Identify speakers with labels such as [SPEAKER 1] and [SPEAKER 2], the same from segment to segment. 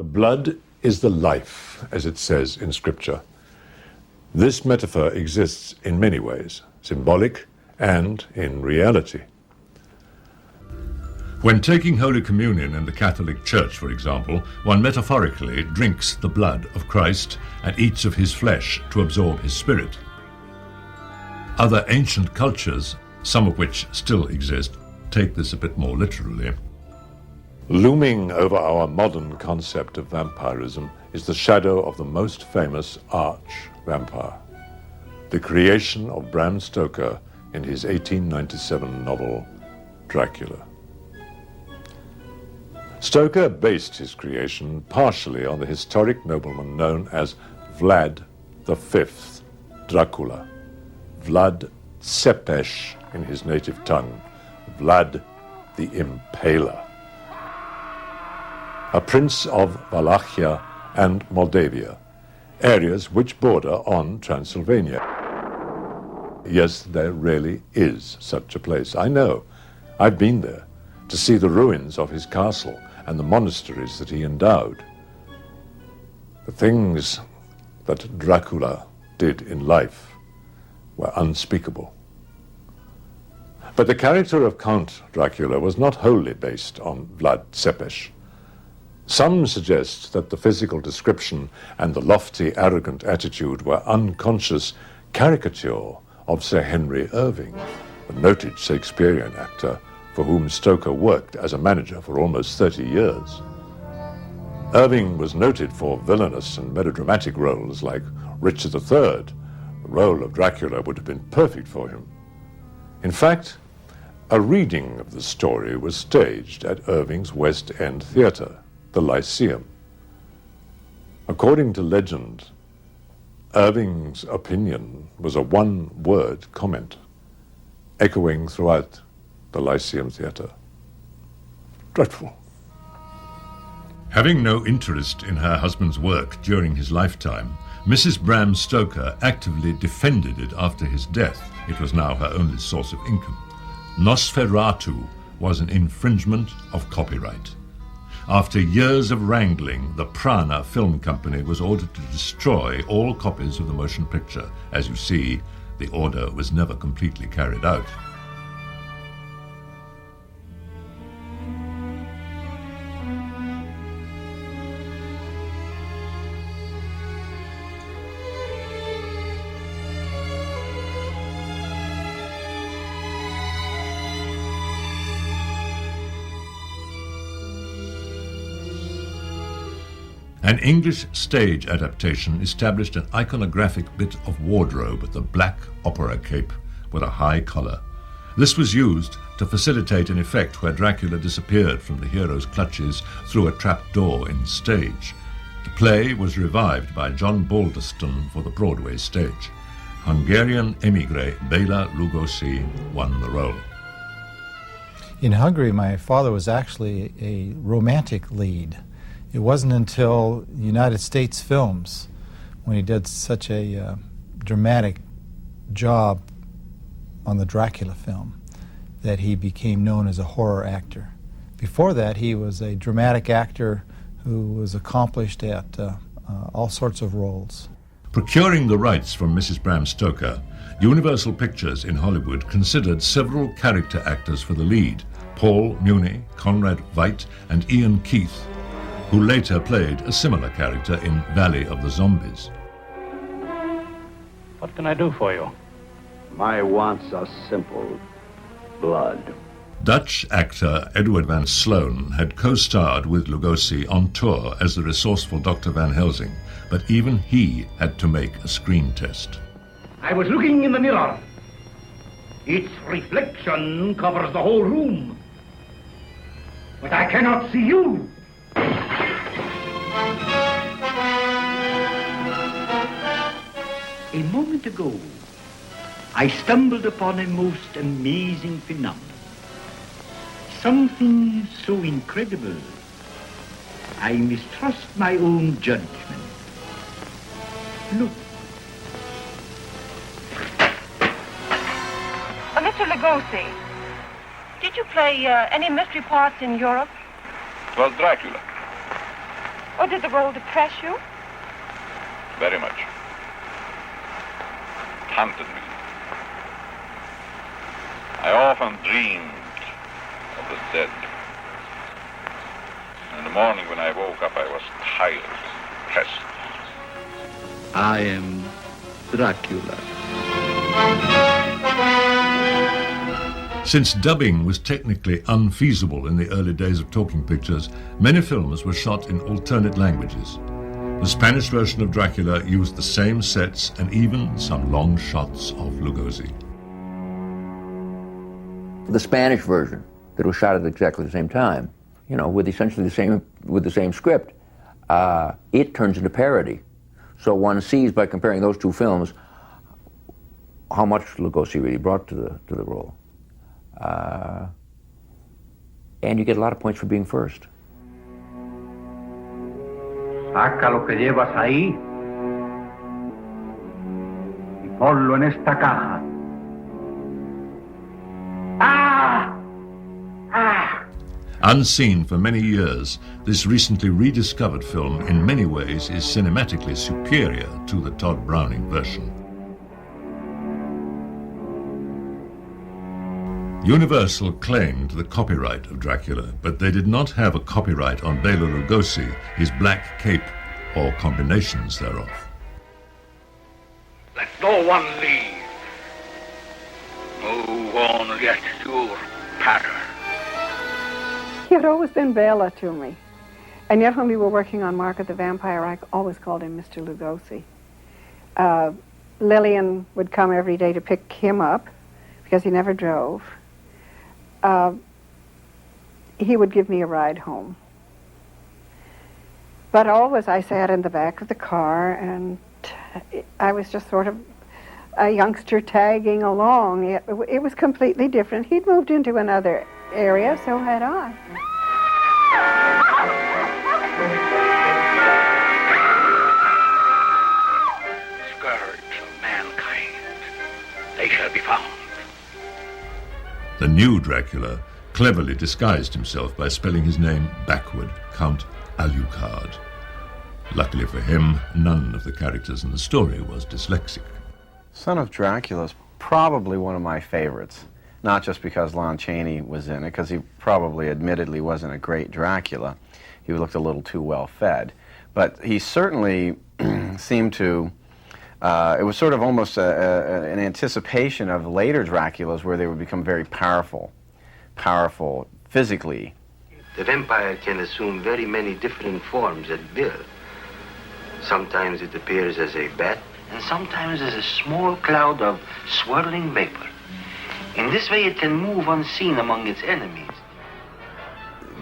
[SPEAKER 1] The blood is the life, as it says in Scripture. This metaphor exists in many ways, symbolic and in reality. When taking Holy Communion in the Catholic Church, for example, one metaphorically drinks the blood of Christ and eats of his flesh to absorb his spirit. Other ancient cultures, some of which still exist, take this a bit more literally. Looming over our modern concept of vampirism is the shadow of the most famous arch-vampire, the creation of Bram Stoker in his 1897 novel, Dracula. Stoker based his creation partially on the historic nobleman known as Vlad V, Dracula, Vlad Cepes in his native tongue, Vlad the Impaler, a prince of Wallachia and Moldavia, areas which border on Transylvania. Yes, there really is such a place. I know. I've been there to see the ruins of his castle and the monasteries that he endowed. The things that Dracula did in life were unspeakable. But the character of Count Dracula was not wholly based on Vlad Cepes. Some suggest that the physical description and the lofty, arrogant attitude were unconscious caricature of Sir Henry Irving, the noted Shakespearean actor for whom Stoker worked as a manager for almost 30 years. Irving was noted for villainous and melodramatic roles like Richard III. The role of Dracula would have been perfect for him. In fact, a reading of the story was staged at Irving's West End Theatre, the Lyceum. According to legend, Irving's opinion was a one-word comment, echoing throughout the Lyceum Theatre. Dreadful. Having no interest in her husband's work during his lifetime, Mrs. Bram Stoker actively defended it after his death. It was now her only source of income. Nosferatu was an infringement of copyright. After years of wrangling, the Prana Film Company was ordered to destroy all copies of the motion picture. As you see, the order was never completely carried out. An English stage adaptation established an iconographic bit of wardrobe with a black opera cape with a high collar. This was used to facilitate an effect where Dracula disappeared from the hero's clutches through a trap door in stage. The play was revived by John Balderston for the Broadway stage. Hungarian emigre Bela Lugosi won the role.
[SPEAKER 2] In Hungary, my father was actually a romantic lead. It wasn't until United States films, when he did such a dramatic job on the Dracula film, that he became known as a horror actor. Before that, he was a dramatic actor who was accomplished at all sorts of roles.
[SPEAKER 1] Procuring the rights from Mrs. Bram Stoker, Universal Pictures in Hollywood considered several character actors for the lead: Paul Muni, Conrad Veidt, and Ian Keith, who later played a similar character in Valley of the Zombies.
[SPEAKER 3] What can I do for you?
[SPEAKER 4] My wants are simple. Blood.
[SPEAKER 1] Dutch actor Edward Van Sloan had co-starred with Lugosi on tour as the resourceful Dr. Van Helsing, but even he had to make a screen test.
[SPEAKER 3] I was looking in the mirror. Its reflection covers the whole room. But I cannot see you. A moment ago, I stumbled upon a most amazing phenomenon. Something so incredible, I mistrust my own judgment. Look.
[SPEAKER 5] Mr. Lugosi, did you play any mystery parts in Europe?
[SPEAKER 6] It was Dracula.
[SPEAKER 5] Or did the role depress you?
[SPEAKER 6] Very much. It haunted me. I often dreamed of the dead. In the morning when I woke up, I was tired, depressed.
[SPEAKER 7] I am Dracula.
[SPEAKER 1] Since dubbing was technically unfeasible in the early days of talking pictures, many films were shot in alternate languages. The Spanish version of Dracula used the same sets and even some long shots of Lugosi.
[SPEAKER 8] The Spanish version that was shot at exactly the same time, you know, with essentially the same script, it turns into parody. So one sees by comparing those two films how much Lugosi really brought to the role. And you get a lot of points for being first.
[SPEAKER 3] Saca lo que llevas ahí y ponlo en esta caja. ¡Ah! ¡Ah!
[SPEAKER 1] Unseen for many years, this recently rediscovered film in many ways is cinematically superior to the Todd Browning version. Universal claimed the copyright of Dracula, but they did not have a copyright on Bela Lugosi, his black cape, or combinations thereof.
[SPEAKER 3] Let no one leave. Move only at your pattern.
[SPEAKER 9] He had always been Bela to me. And yet when we were working on Mark of the Vampire, I always called him Mr. Lugosi. Lillian would come every day to pick him up because he never drove. He would give me a ride home. But always I sat in the back of the car and I was just sort of a youngster tagging along. It was completely different. He'd moved into another area, so had I.
[SPEAKER 3] Scourge of mankind, they shall be found.
[SPEAKER 1] The new Dracula cleverly disguised himself by spelling his name backward, Count Alucard. Luckily for him, none of the characters in the story was dyslexic.
[SPEAKER 10] Son of Dracula is probably one of my favorites. Not just because Lon Chaney was in it, because he probably admittedly wasn't a great Dracula. He looked a little too well fed. But he certainly seemed to, it was sort of almost an anticipation of later Draculas where they would become very powerful physically.
[SPEAKER 11] The vampire can assume very many different forms at will. Sometimes it appears as a bat, and sometimes as a small cloud of swirling vapor. In this way, it can move unseen among its enemies.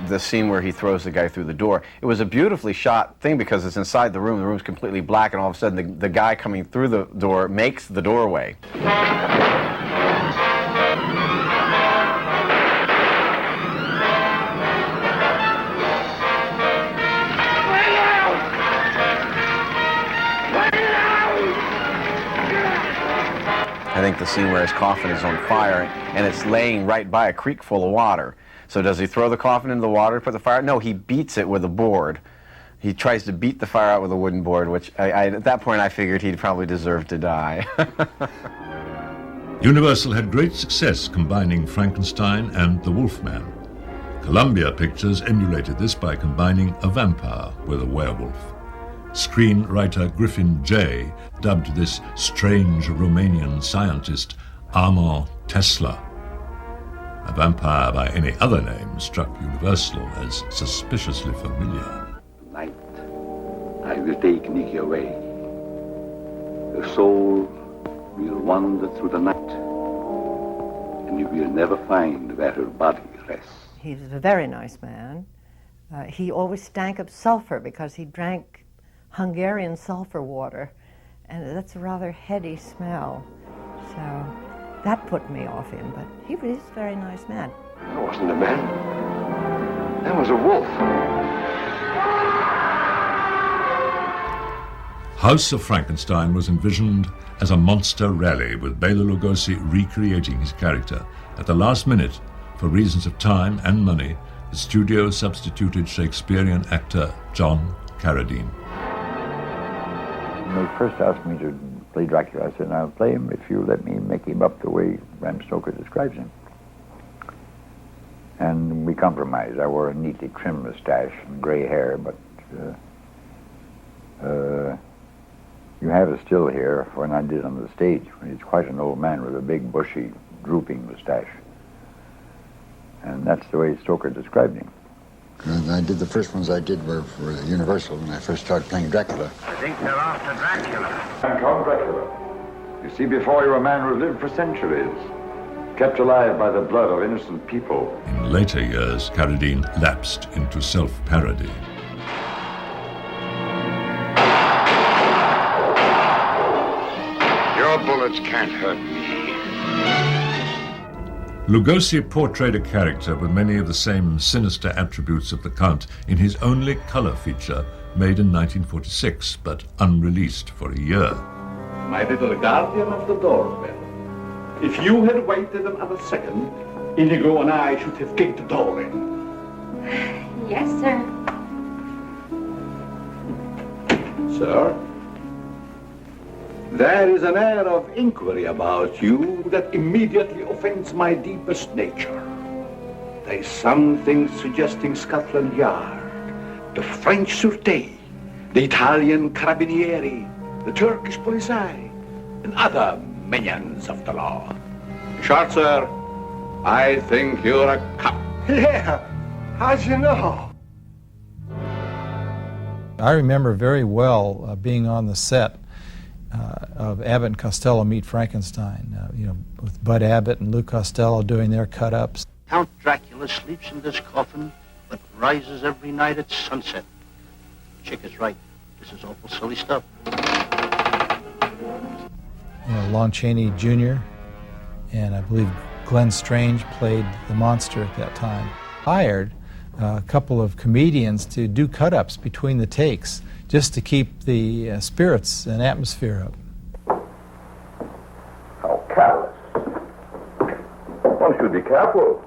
[SPEAKER 10] The scene where he throws the guy through the door, it was a beautifully shot thing because it's inside the room's completely black, and all of a sudden the guy coming through the door makes the doorway. I think the scene where his coffin is on fire and it's laying right by a creek full of water. So does he throw the coffin into the water to put the fire out? No, he beats it with a board. He tries to beat the fire out with a wooden board, which at that point I figured he'd probably deserve to die.
[SPEAKER 1] Universal had great success combining Frankenstein and the Wolfman. Columbia Pictures emulated this by combining a vampire with a werewolf. Screenwriter Griffin Jay dubbed this strange Romanian scientist Armand Tesla. A vampire by any other name struck Universal as suspiciously familiar.
[SPEAKER 4] Tonight, I will take Nikki away. Her soul will wander through the night, and you will never find where her body rests.
[SPEAKER 12] He was a very nice man. He always stank of sulfur because he drank Hungarian sulfur water, and that's a rather heady smell. So that put me off him, but he was a very nice man.
[SPEAKER 11] That wasn't a man. That was a wolf.
[SPEAKER 1] House of Frankenstein was envisioned as a monster rally with Bela Lugosi recreating his character. At the last minute, for reasons of time and money, the studio substituted Shakespearean actor John Carradine.
[SPEAKER 5] When they first asked me to play Dracula, I said, I'll play him if you let me make him up the way Bram Stoker describes him. And we compromised. I wore a neatly trimmed mustache and gray hair, but you have a still here when I did on the stage. He's quite an old man with a big, bushy, drooping mustache. And that's the way Stoker described him.
[SPEAKER 13] I did the first ones I did were for Universal when I first started playing Dracula.
[SPEAKER 3] I think they're after Dracula.
[SPEAKER 14] I'm Count Dracula. You see, before you, a man who lived for centuries, kept alive by the blood of innocent people.
[SPEAKER 1] In later years, Carradine lapsed into self-parody.
[SPEAKER 6] Your bullets can't hurt me.
[SPEAKER 1] Lugosi portrayed a character with many of the same sinister attributes of the Count in his only color feature, made in 1946, but unreleased for a year.
[SPEAKER 15] My little guardian of the doorbell. If you had waited another second, Inigo and I should have kicked the door in.
[SPEAKER 16] Yes, sir.
[SPEAKER 15] Sir, there is an air of inquiry about you that immediately offends my deepest nature. There is something suggesting Scotland Yard, the French Sûreté, the Italian Carabinieri, the Turkish Police, and other minions of the law. In short, sir, I think you're a cop.
[SPEAKER 17] Yeah, how'd you know?
[SPEAKER 2] I remember very well being on the set of Abbott and Costello Meet Frankenstein, with Bud Abbott and Lou Costello doing their cut-ups.
[SPEAKER 11] Count Dracula sleeps in this coffin, but rises every night at sunset. Chick is right. This is awful silly stuff.
[SPEAKER 2] Lon Chaney Jr. and I believe Glenn Strange played the monster at that time. Hired a couple of comedians to do cut-ups between the takes, just to keep the spirits and atmosphere up.
[SPEAKER 14] How careless. One should be careful.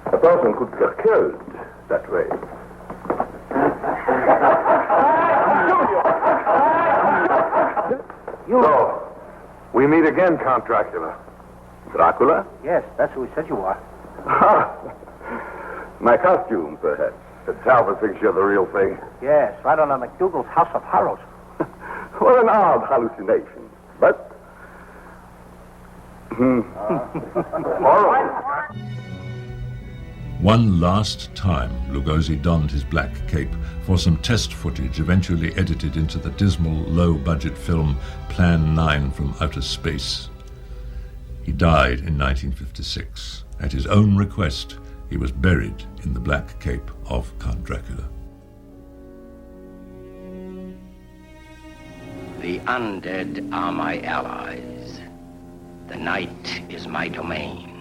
[SPEAKER 14] A person could get killed that way. So, we meet again, Count Dracula. Dracula?
[SPEAKER 3] Yes, that's who he said you are.
[SPEAKER 14] My costume, perhaps. Talbot thinks you're the real thing.
[SPEAKER 3] Yes, right on McDougal's House of Horrors.
[SPEAKER 14] What an odd hallucination. But... horrible.
[SPEAKER 1] One last time, Lugosi donned his black cape for some test footage eventually edited into the dismal, low-budget film Plan 9 from Outer Space. He died in 1956. At his own request, he was buried in the black cape of Count Dracula.
[SPEAKER 18] The undead are my allies. The night is my domain.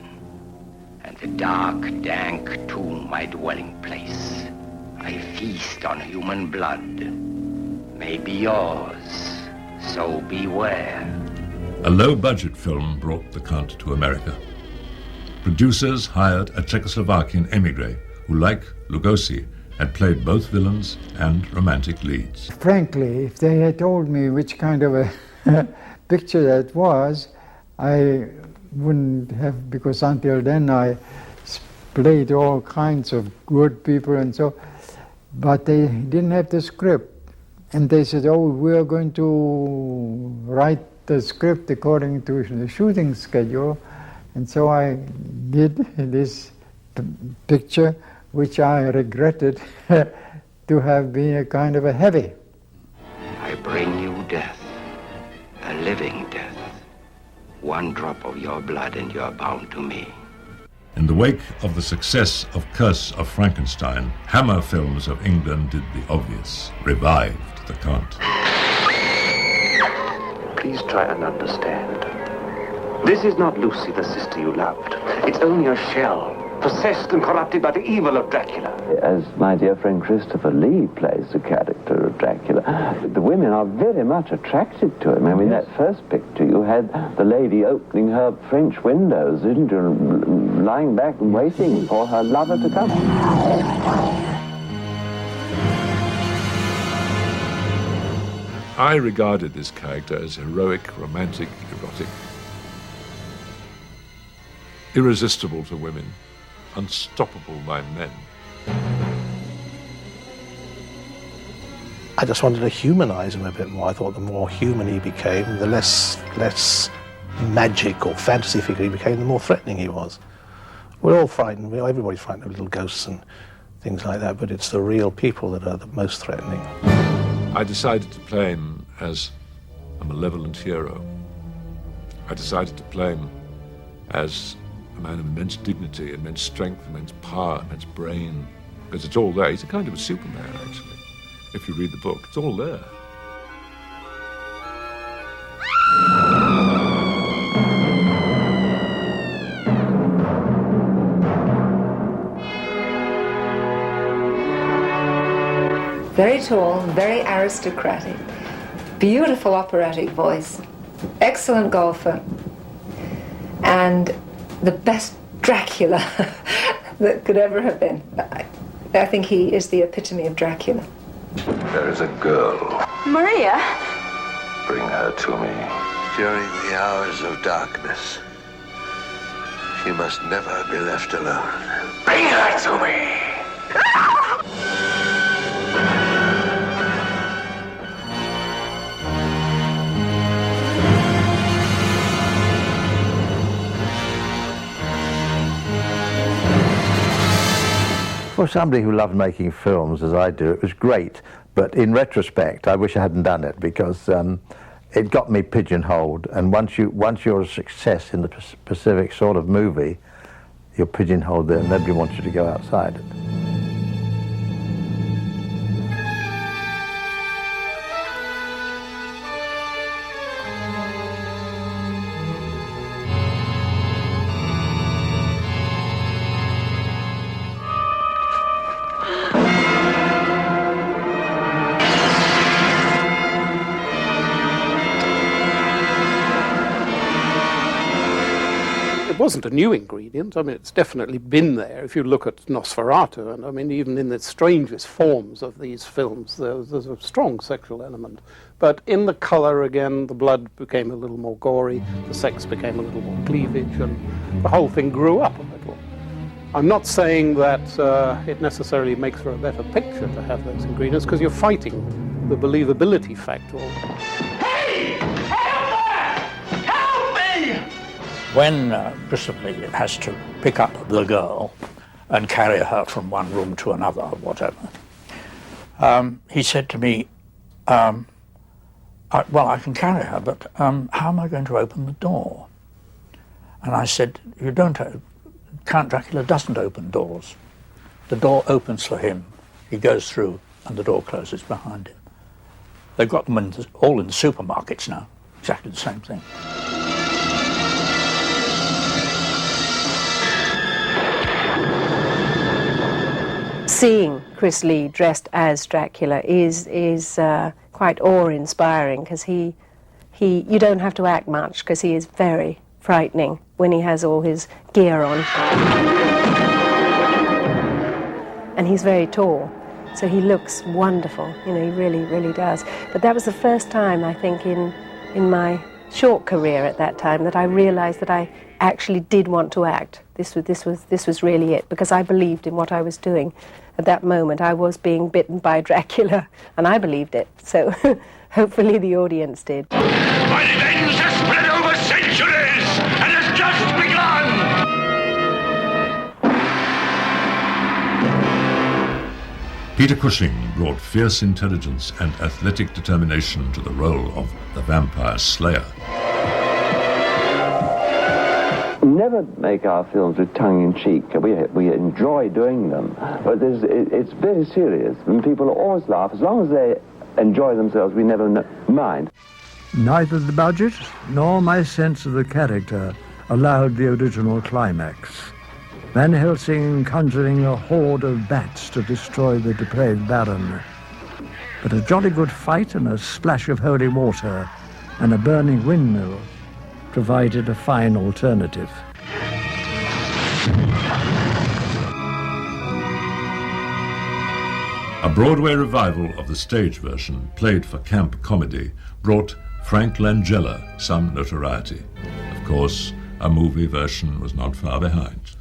[SPEAKER 18] And the dark, dank tomb my dwelling place. I feast on human blood. May be yours, so beware.
[SPEAKER 1] A low-budget film brought the Count to America. Producers hired a Czechoslovakian emigre who, like Lugosi, had played both villains and romantic leads.
[SPEAKER 19] Frankly, if they had told me which kind of a picture that was, I wouldn't have, because until then I played all kinds of good people and so, but they didn't have the script. And they said, oh, we are going to write the script according to the shooting schedule. And so I did this picture, which I regretted to have been a kind of a heavy.
[SPEAKER 18] I bring you death, a living death. One drop of your blood and you're bound to me.
[SPEAKER 1] In the wake of the success of Curse of Frankenstein, Hammer Films of England did the obvious, revived the Count.
[SPEAKER 11] Please try and understand. This is not Lucy, the sister you loved. It's only a shell, possessed and corrupted by the evil of Dracula.
[SPEAKER 20] As my dear friend Christopher Lee plays the character of Dracula, the women are very much attracted to him. I mean, that first picture, you had the lady opening her French windows, didn't you, lying back and waiting for her lover to come.
[SPEAKER 1] I regarded this character as heroic, romantic, erotic, irresistible to women, unstoppable by men.
[SPEAKER 21] I just wanted to humanize him a bit more. I thought the more human he became, the less magic or fantasy figure he became, the more threatening he was. We're all frightened. Everybody's frightened of little ghosts and things like that, but it's the real people that are the most threatening.
[SPEAKER 1] I decided to play him as a malevolent hero. I decided to play him as a man of immense dignity, immense strength, immense power, immense brain, because it's all there. He's a kind of a Superman, actually. If you read the book, it's all there.
[SPEAKER 22] Very tall, very aristocratic, beautiful operatic voice, excellent golfer, and the best Dracula that could ever have been. I think he is the epitome of Dracula.
[SPEAKER 4] There is a girl.
[SPEAKER 16] Maria?
[SPEAKER 4] Bring her to me.
[SPEAKER 23] During the hours of darkness, she must never be left alone.
[SPEAKER 4] Bring her to me!
[SPEAKER 24] For somebody who loved making films, as I do, it was great. But in retrospect, I wish I hadn't done it, because it got me pigeonholed. And once you're a success in the specific sort of movie, you're pigeonholed there, and nobody wants you to go outside it.
[SPEAKER 21] It wasn't a new ingredient. I mean, it's definitely been there. If you look at Nosferatu, and I mean, even in the strangest forms of these films, there's a strong sexual element. But in the color, again, the blood became a little more gory, the sex became a little more cleavage, and the whole thing grew up a little. I'm not saying that it necessarily makes for a better picture to have those ingredients, because you're fighting the believability factor.
[SPEAKER 25] When Christopher Lee has to pick up the girl and carry her from one room to another or whatever, he said to me, well, I can carry her, but how am I going to open the door? And I said, Count Dracula doesn't open doors. The door opens for him. He goes through and the door closes behind him. They've got them all in the supermarkets now, exactly the same thing.
[SPEAKER 26] Seeing Chris Lee dressed as Dracula is quite awe-inspiring, because you don't have to act much, because he is very frightening when he has all his gear on. And he's very tall, so he looks wonderful. He really, really does. But that was the first time, I think, in my short career at that time, that I realized that I actually did want to act. This was really it, because I believed in what I was doing. At that moment, I was being bitten by Dracula, and I believed it. So hopefully the audience did.
[SPEAKER 3] My revenge has spread over centuries and has just begun!
[SPEAKER 1] Peter Cushing brought fierce intelligence and athletic determination to the role of the Vampire Slayer.
[SPEAKER 20] Never make our films with tongue-in-cheek. We enjoy doing them, but it's very serious, and people always laugh. As long as they enjoy themselves, we never mind.
[SPEAKER 24] Neither the budget nor my sense of the character allowed the original climax. Van Helsing conjuring a horde of bats to destroy the depraved Baron. But a jolly good fight and a splash of holy water and a burning windmill provided a fine alternative.
[SPEAKER 1] A Broadway revival of the stage version, played for camp comedy, brought Frank Langella some notoriety. Of course, a movie version was not far behind.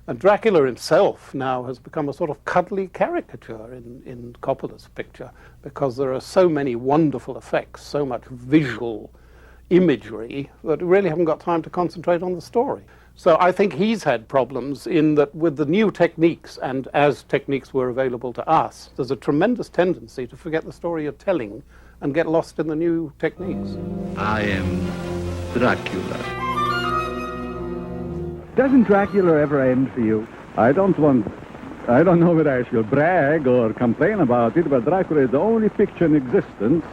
[SPEAKER 21] And Dracula himself now has become a sort of cuddly caricature in Coppola's picture, because there are so many wonderful effects, so much visual imagery, that we really haven't got time to concentrate on the story. So I think he's had problems in that with the new techniques, and as techniques were available to us, there's a tremendous tendency to forget the story you're telling and get lost in the new techniques.
[SPEAKER 5] I am Dracula.
[SPEAKER 7] Doesn't Dracula ever end for you? I don't know whether I should brag or complain about it, but Dracula is the only picture in existence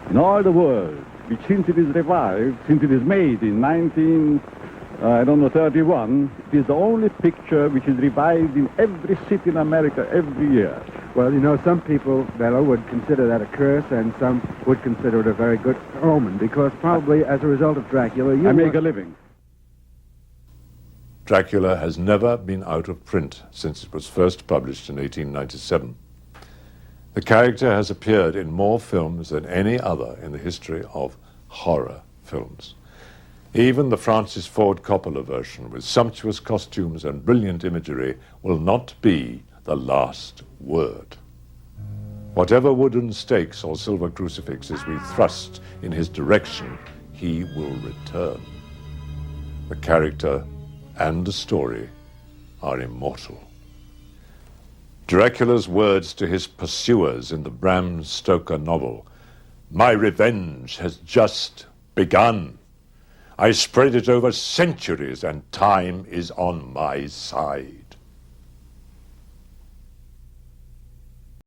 [SPEAKER 7] in all the world, which since it is revived, since it is made in 1931, it is the only picture which is revived in every city in America every year.
[SPEAKER 8] Well, you know, some people, Bella, would consider that a curse, and some would consider it a very good omen, because probably as a result of Dracula,
[SPEAKER 7] I make a living.
[SPEAKER 1] Dracula has never been out of print since it was first published in 1897. The character has appeared in more films than any other in the history of horror films. Even the Francis Ford Coppola version, with sumptuous costumes and brilliant imagery, will not be the last word. Whatever wooden stakes or silver crucifixes we thrust in his direction, he will return. The character and the story are immortal. Dracula's words to his pursuers in the Bram Stoker novel, "My revenge has just begun. I spread it over centuries, and time is on my side."